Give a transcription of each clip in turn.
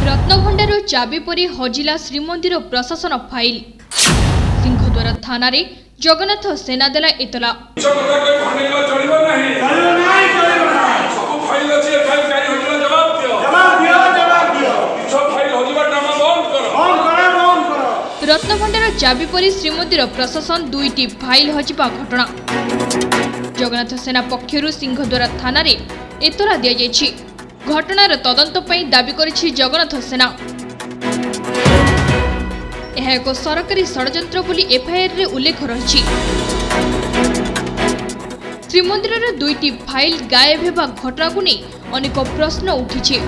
रत्नभंडार चाबी परी हजिला श्रीमंदिर प्रशासन फाइल सिंहद्वार थाना रे जगन्नाथ सेना देला एतला रत्नभंडार चाबी परी श्रीमंदिर प्रशासन दुईटी फाइल हजिबा घटना जगन्नाथ सेना पक्षरु सिंहद्वार थाना रे एतला दिया जायछि। घटनार तदंत पई दाबी करिछि जगन्नाथ सेना। यह एक सरकारी षड्यंत्र बोली एफआईआर रे उल्लेख रहिछि। श्रीमंदिर दुईटी फाइल गायब हेबा घटना को नहीं अनेक प्रश्न उठिछि।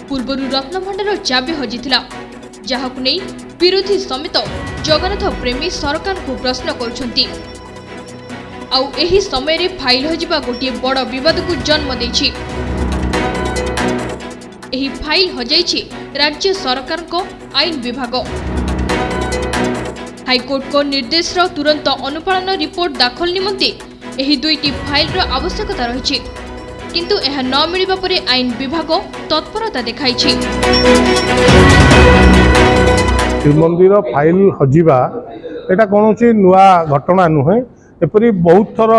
पूर्वरु रत्नभंडार चाबी हजिथिला जहाकु नहीं विरोधी समेत जगन्नाथ प्रेमी सरकार को प्रश्न करुछंती। आउ एही समय रे फाइल हजिबा गोटे बड़ विवाद को जन्म देछि। एही फाइल हजाइछि राज्य सरकार को आईन विभाग। हाईकोर्ट को निर्देश रो तुरंत अनुपालन रिपोर्ट दाखल निमंते एही दुईटी फाइल रो आवश्यकता रहिछि, किंतु एहा न मिलिबा परे आईन विभाग तत्परता देखाइछि। श्रीमंदिर फाइल हजिबा एटा कोनोसी नुआ घटना नुहे। एपरी बहुत थर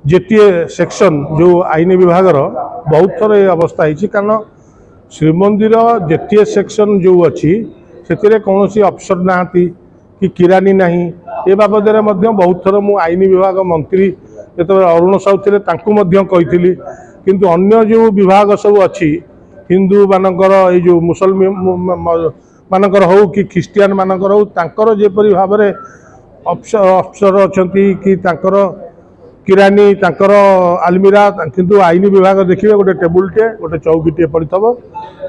जेटीए सेक्शन जो आईन विभाग बहुत थर ये अवस्था है, कारण श्रीमंदिर जेटीए सेक्शन जो अच्छी से कौन अफसर ना कि किरानी नहीं ए बाबद बहुत थर मु आईन विभाग मंत्री जो अरुण साहू थे कही, किंतु अन्य जो विभाग सब अच्छी हिंदू मानकर ये जो मुसलमान मानकर हो कि ख्रिस्टियान मानकर हो तांकर जेपरी भाव में अफसर अच्छा कि तांकर किरानी तांकर आलमीरा, किंतु आईन विभाग देखिए गोटे टेबुलटे गोटे चौकीटे पड़ी थो।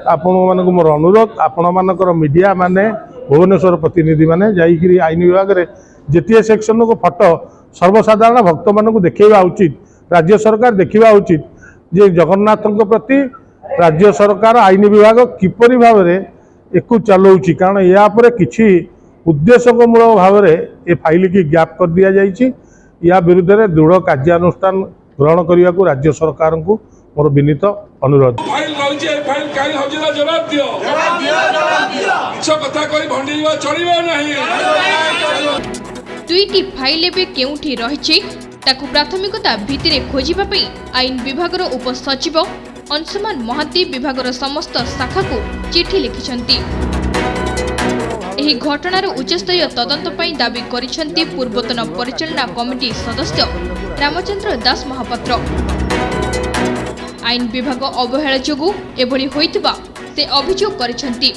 आपण मानक मोर अनुरोध आपण मानकर मीडिया माने भुवनेश्वर प्रतिनिधि माने जाइकरी आईन विभाग रे जेटीए सेक्शन को फोटो सर्वसाधारण भक्त मानक देखा उचित, राज्य सरकार देखा उचित जे जगन्नाथ प्रति राज्य सरकार आईन विभाग किपरि भाव में एक चलाउछि, कारण या पर किछि उद्देश्यमूलक भाव में ये फाइल की गैप कर दिया जाइछि। या विरुद्ध में दृढ़ कार्यानुष्ठान ग्रहण करने को राज्य सरकार को मोर विनीत अनुरोध। दुईटी फाइल एबे केउठी रहिछि ताकु प्राथमिकता भित्तिरे खोजिबा पई आईन विभागर उपसचिव अंशुमान महांती विभागर समस्त शाखा को चिठी लिखिछंती। एही घटनार उच्चस्तरीय तदंत पई दाबी करिसेंती पूर्वतन परिचालना कमिटी सदस्य रामचंद्र दास महापात्र। आईन विभाग अवहेला जोगु एभली होइतिबा से अभियोग करिसेंती।